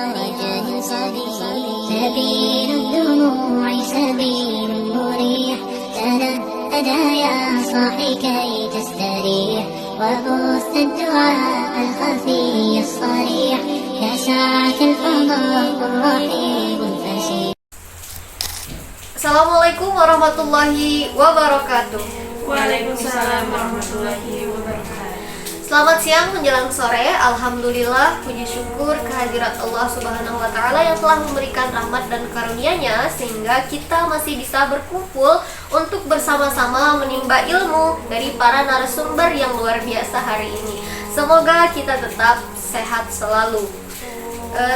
وجه صديق سبيل الدموع سبيل مريح تنهدى يا صاحي كي تستريح وبث الدعاء الخفي الصريح يا ساعة الفضاء الرحيم الفسيح. Assalamualaikum warahmatullahi wabarakatuh. Waalaikumsalam warahmatullahi wabarakatuh. Selamat siang menjelang sore. Alhamdulillah, puji syukur kehadirat Allah Subhanahu wa Ta'ala yang telah memberikan rahmat dan karunia-Nya sehingga kita masih bisa berkumpul untuk bersama-sama menimba ilmu dari para narasumber yang luar biasa hari ini. Semoga kita tetap sehat selalu.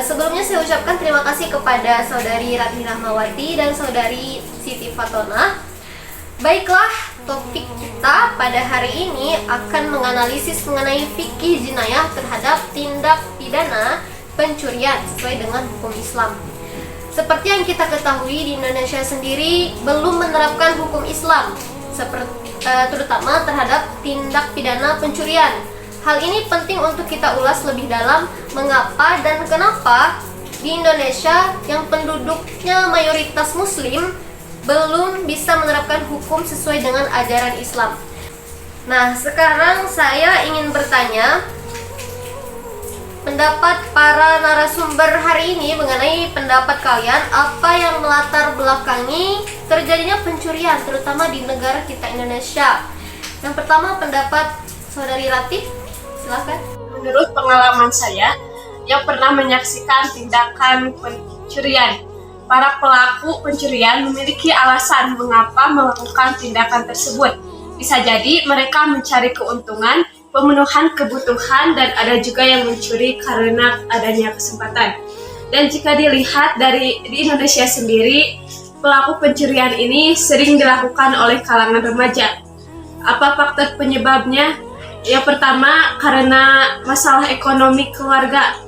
Sebelumnya saya ucapkan terima kasih kepada Saudari Ratni Rahmawati dan Saudari Siti Fatona. Baiklah, topik kita pada hari ini akan menganalisis mengenai fikih jinayah terhadap tindak pidana pencurian sesuai dengan hukum Islam. Seperti yang kita ketahui, di Indonesia sendiri belum menerapkan hukum Islam, terutama terhadap tindak pidana pencurian. Hal ini penting untuk kita ulas lebih dalam mengapa dan kenapa di Indonesia yang penduduknya mayoritas muslim belum bisa menerapkan hukum sesuai dengan ajaran Islam. Nah, sekarang saya ingin bertanya pendapat para narasumber hari ini mengenai pendapat kalian, apa yang melatar belakangi terjadinya pencurian terutama di negara kita Indonesia. Yang pertama, pendapat Saudari Ratih, silakan. Menurut pengalaman saya yang pernah menyaksikan tindakan pencurian, para pelaku pencurian memiliki alasan mengapa melakukan tindakan tersebut. Bisa jadi mereka mencari keuntungan, pemenuhan kebutuhan, dan ada juga yang mencuri karena adanya kesempatan. Dan jika dilihat di Indonesia sendiri, pelaku pencurian ini sering dilakukan oleh kalangan remaja. Apa faktor penyebabnya? Yang pertama, karena masalah ekonomi keluarga.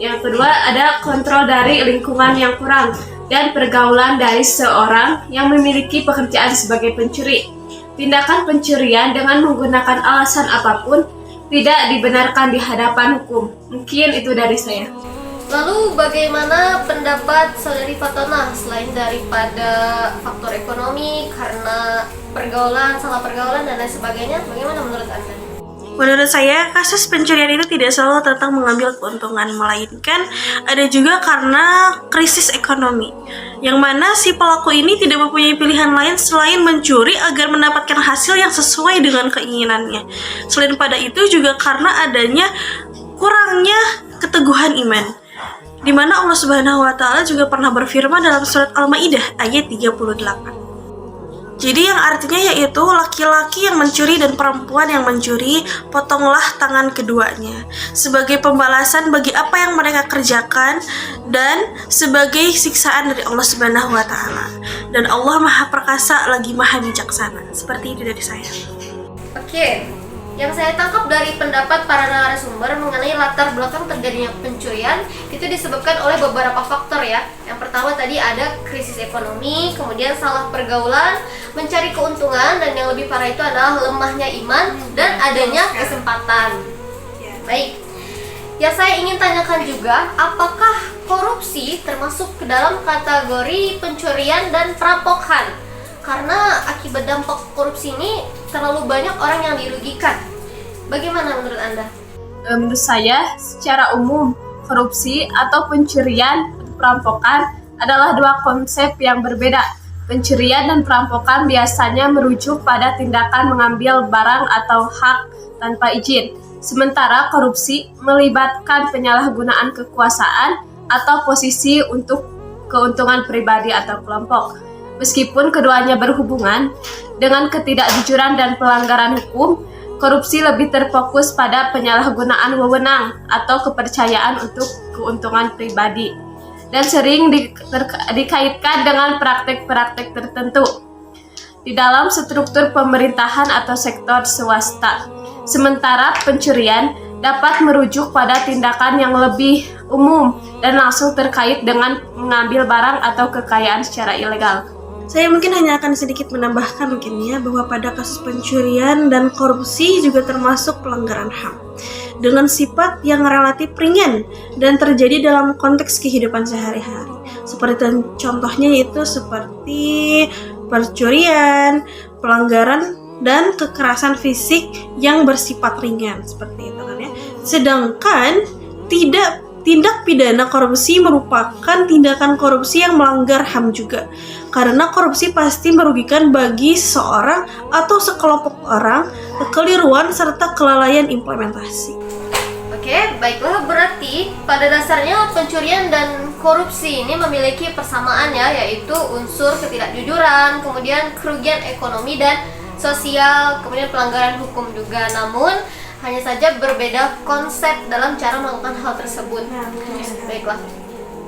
Yang kedua, ada kontrol dari lingkungan yang kurang dan pergaulan dari seorang yang memiliki pekerjaan sebagai pencuri. Tindakan pencurian dengan menggunakan alasan apapun tidak dibenarkan di hadapan hukum. Mungkin itu dari saya. Lalu bagaimana pendapat Saudari Fatona selain daripada faktor ekonomi, karena pergaulan, salah pergaulan dan lain sebagainya? Bagaimana menurut Anda? Menurut saya, kasus pencurian itu tidak selalu tentang mengambil keuntungan, melainkan ada juga karena krisis ekonomi, yang mana si pelaku ini tidak mempunyai pilihan lain selain mencuri agar mendapatkan hasil yang sesuai dengan keinginannya. Selain pada itu juga karena adanya kurangnya keteguhan iman, di mana Allah Subhanahu wa Ta'ala juga pernah berfirman dalam surat Al-Maidah ayat 38. Jadi yang artinya yaitu laki-laki yang mencuri dan perempuan yang mencuri, potonglah tangan keduanya sebagai pembalasan bagi apa yang mereka kerjakan dan sebagai siksaan dari Allah Subhanahu wa Ta'ala. Dan Allah Maha Perkasa lagi Maha Bijaksana. Seperti itu dari saya. Oke. Yang saya tangkap dari pendapat para narasumber mengenai latar belakang terjadinya pencurian itu disebabkan oleh beberapa faktor ya. Yang pertama tadi ada krisis ekonomi, kemudian salah pergaulan, mencari keuntungan, dan yang lebih parah itu adalah lemahnya iman dan adanya kesempatan. Baik. Yang saya ingin tanyakan juga, apakah korupsi termasuk ke dalam kategori pencurian dan perampokan? Karena akibat dampak korupsi ini terlalu banyak orang yang dirugikan. Bagaimana menurut Anda? Menurut saya, secara umum, korupsi atau pencurian, perampokan adalah dua konsep yang berbeda. Pencurian dan perampokan biasanya merujuk pada tindakan mengambil barang atau hak tanpa izin. Sementara korupsi melibatkan penyalahgunaan kekuasaan atau posisi untuk keuntungan pribadi atau kelompok. Meskipun keduanya berhubungan dengan ketidakjujuran dan pelanggaran hukum, korupsi lebih terfokus pada penyalahgunaan wewenang atau kepercayaan untuk keuntungan pribadi dan sering dikaitkan dengan praktik-praktik tertentu di dalam struktur pemerintahan atau sektor swasta. Sementara pencurian dapat merujuk pada tindakan yang lebih umum dan langsung terkait dengan mengambil barang atau kekayaan secara ilegal. Saya mungkin hanya akan sedikit menambahkan bahwa pada kasus pencurian dan korupsi juga termasuk pelanggaran HAM. dengan sifat yang relatif ringan dan terjadi dalam konteks kehidupan sehari-hari. Seperti contohnya itu seperti pencurian, pelanggaran, dan kekerasan fisik yang bersifat ringan seperti itu kan ya. Sedangkan tindak pidana korupsi merupakan tindakan korupsi yang melanggar HAM juga. Karena korupsi pasti merugikan bagi seseorang atau sekelompok orang, kekeliruan serta kelalaian implementasi. Oke, baiklah, berarti pada dasarnya pencurian dan korupsi ini memiliki persamaannya, yaitu unsur ketidakjujuran, kemudian kerugian ekonomi dan sosial, kemudian pelanggaran hukum juga. Namun hanya saja berbeda konsep dalam cara melakukan hal tersebut. Baiklah.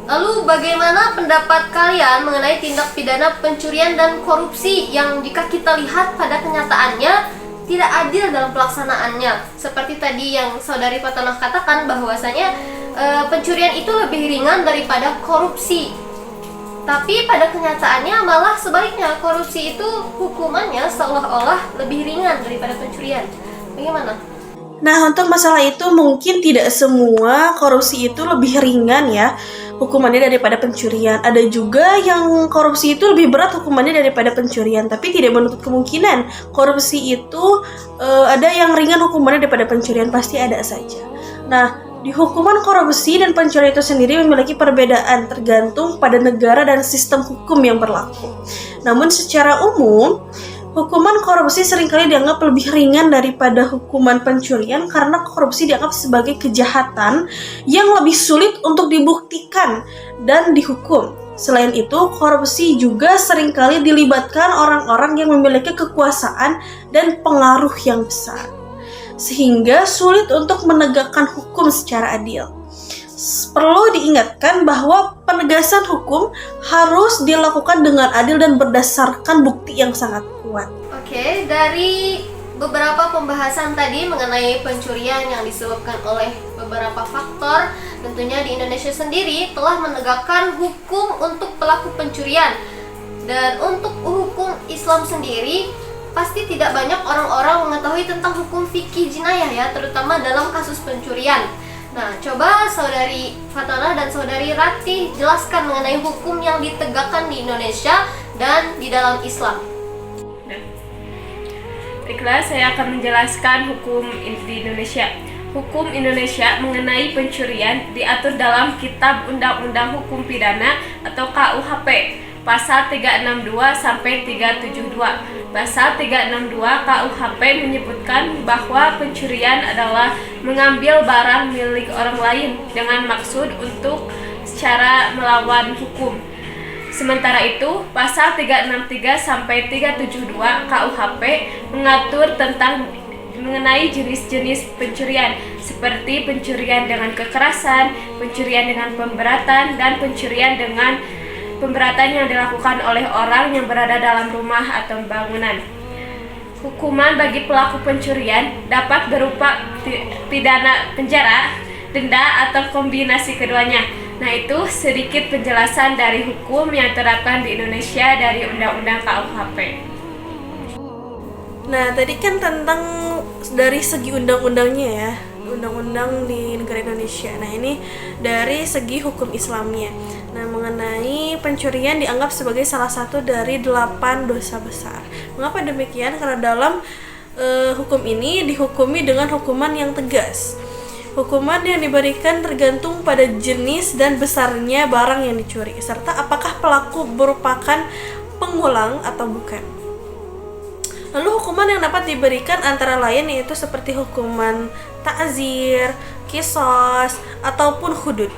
Lalu bagaimana pendapat kalian mengenai tindak pidana pencurian dan korupsi yang jika kita lihat pada kenyataannya tidak adil dalam pelaksanaannya? Seperti tadi yang saudari Fatanah katakan bahwasanya pencurian itu lebih ringan daripada korupsi. Tapi pada kenyataannya malah sebaliknya, korupsi itu hukumannya seolah-olah lebih ringan daripada pencurian. Bagaimana? Nah, untuk masalah itu mungkin tidak semua korupsi itu lebih ringan ya hukumannya daripada pencurian. Ada juga yang korupsi itu lebih berat hukumannya daripada pencurian, tapi tidak menutup kemungkinan korupsi itu ada yang ringan hukumannya daripada pencurian, pasti ada saja. Nah, di hukuman korupsi dan pencurian itu sendiri memiliki perbedaan tergantung pada negara dan sistem hukum yang berlaku. Namun secara umum, hukuman korupsi seringkali dianggap lebih ringan daripada hukuman pencurian karena korupsi dianggap sebagai kejahatan yang lebih sulit untuk dibuktikan dan dihukum. Selain itu, korupsi juga seringkali dilibatkan orang-orang yang memiliki kekuasaan dan pengaruh yang besar, sehingga sulit untuk menegakkan hukum secara adil. Perlu diingatkan bahwa penegasan hukum harus dilakukan dengan adil dan berdasarkan bukti yang sangat kuat. Oke, dari beberapa pembahasan tadi mengenai pencurian yang disebabkan oleh beberapa faktor, tentunya di Indonesia sendiri telah menegakkan hukum untuk pelaku pencurian. Dan untuk hukum Islam sendiri, pasti tidak banyak orang-orang mengetahui tentang hukum fikih jinayah ya, terutama dalam kasus pencurian. Nah, coba saudari Fatanah dan saudari Ratih jelaskan mengenai hukum yang ditegakkan di Indonesia dan di dalam Islam. Baiklah, saya akan menjelaskan hukum di Indonesia. Hukum Indonesia mengenai pencurian diatur dalam Kitab Undang-Undang Hukum Pidana atau KUHP, pasal 362 sampai 372. Pasal 362 KUHP menyebutkan bahwa pencurian adalah mengambil barang milik orang lain dengan maksud untuk secara melawan hukum. Sementara itu, pasal 363 sampai 372 KUHP mengatur tentang mengenai jenis-jenis pencurian seperti pencurian dengan kekerasan, pencurian dengan pemberatan, dan pencurian dengan pemberatan yang dilakukan oleh orang yang berada dalam rumah atau bangunan. Hukuman bagi pelaku pencurian dapat berupa pidana penjara, denda, atau kombinasi keduanya. Nah, itu sedikit penjelasan dari hukum yang terapkan di Indonesia dari Undang-Undang KUHP. Nah, tadi kan tentang dari segi undang-undangnya ya, undang-undang di negara Indonesia. Nah, ini dari segi hukum Islamnya. Nah, mengenai pencurian dianggap sebagai salah satu dari 8 dosa besar. Mengapa demikian? Karena dalam hukum ini dihukumi dengan hukuman yang tegas. Hukuman yang diberikan tergantung pada jenis dan besarnya barang yang dicuri, serta apakah pelaku merupakan pengulang atau bukan. Lalu hukuman yang dapat diberikan antara lain yaitu seperti hukuman ta'zir, qisas, ataupun hudud.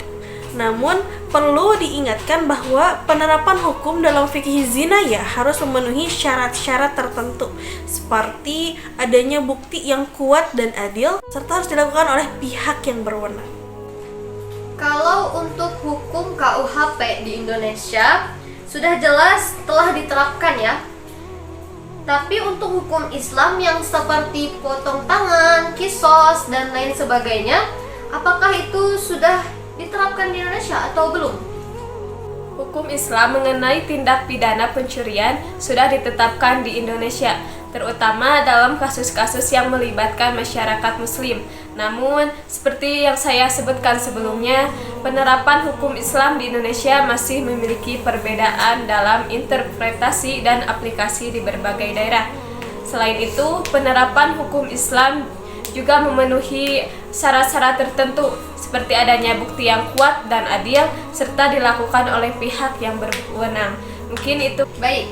Namun, perlu diingatkan bahwa penerapan hukum dalam fikih jinayah harus memenuhi syarat-syarat tertentu, seperti adanya bukti yang kuat dan adil, serta harus dilakukan oleh pihak yang berwenang. Kalau untuk hukum KUHP di Indonesia, sudah jelas telah diterapkan ya. Tapi untuk hukum Islam yang seperti potong tangan, qisas, dan lain sebagainya, apakah itu sudah diterapkan di Indonesia atau belum? Hukum Islam mengenai tindak pidana pencurian sudah ditetapkan di Indonesia, terutama dalam kasus-kasus yang melibatkan masyarakat Muslim. Namun, seperti yang saya sebutkan sebelumnya, penerapan hukum Islam di Indonesia masih memiliki perbedaan dalam interpretasi dan aplikasi di berbagai daerah. Selain itu, penerapan hukum Islam juga memenuhi syarat-syarat tertentu, seperti adanya bukti yang kuat dan adil, serta dilakukan oleh pihak yang berwenang. Mungkin itu. Baik,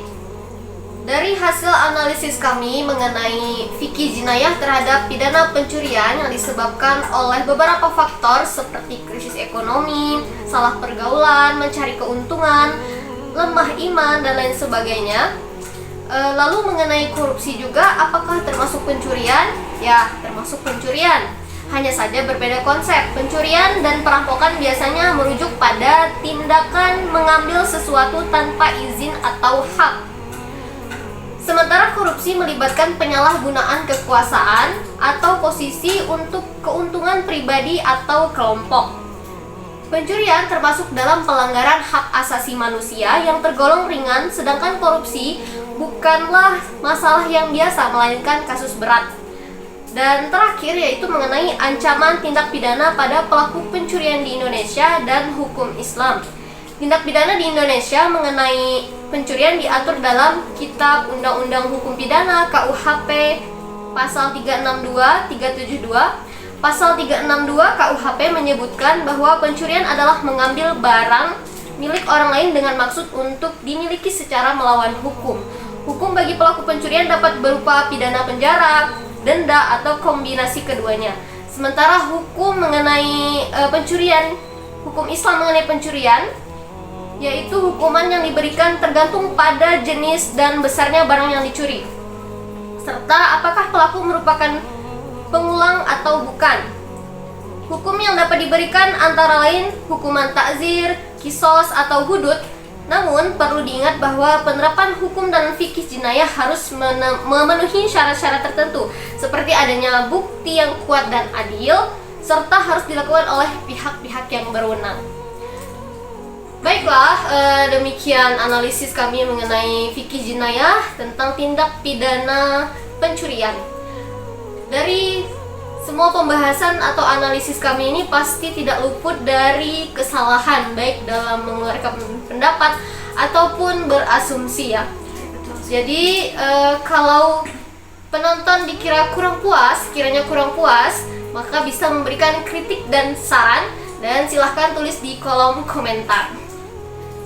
dari hasil analisis kami mengenai fikih jinayah terhadap pidana pencurian yang disebabkan oleh beberapa faktor seperti krisis ekonomi, salah pergaulan, mencari keuntungan, lemah iman, dan lain sebagainya. Lalu mengenai korupsi juga, apakah termasuk pencurian? Ya, termasuk pencurian. Hanya saja berbeda konsep. Pencurian dan perampokan biasanya merujuk pada tindakan mengambil sesuatu tanpa izin atau hak. Sementara korupsi melibatkan penyalahgunaan kekuasaan atau posisi untuk keuntungan pribadi atau kelompok. Pencurian termasuk dalam pelanggaran hak asasi manusia yang tergolong ringan, sedangkan korupsi bukanlah masalah yang biasa, melainkan kasus berat. Dan terakhir yaitu mengenai ancaman tindak pidana pada pelaku pencurian di Indonesia dan hukum Islam. Tindak pidana di Indonesia mengenai pencurian diatur dalam Kitab Undang-Undang Hukum Pidana KUHP pasal 362, 372. Pasal 362 KUHP menyebutkan bahwa pencurian adalah mengambil barang milik orang lain dengan maksud untuk dimiliki secara melawan hukum. Hukum bagi pelaku pencurian dapat berupa pidana penjara, denda, atau kombinasi keduanya. Sementara hukum mengenai pencurian, hukum Islam mengenai pencurian, yaitu hukuman yang diberikan tergantung pada jenis dan besarnya barang yang dicuri, serta apakah pelaku merupakan pengulang atau bukan. Hukum yang dapat diberikan antara lain hukuman takzir, kisos, atau hudud. Namun, perlu diingat bahwa penerapan hukum dalam fikih jinayah harus memenuhi syarat-syarat tertentu, seperti adanya bukti yang kuat dan adil, serta harus dilakukan oleh pihak-pihak yang berwenang. Baiklah, demikian analisis kami mengenai fikih jinayah tentang tindak pidana pencurian. Dari semua pembahasan atau analisis kami ini pasti tidak luput dari kesalahan, baik dalam mengeluarkan pendapat ataupun berasumsi ya. Jadi kalau penonton dikira kiranya kurang puas, maka bisa memberikan kritik dan saran, dan silahkan tulis di kolom komentar.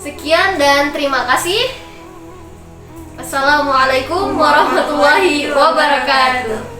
Sekian dan terima kasih. Assalamualaikum warahmatullahi wabarakatuh.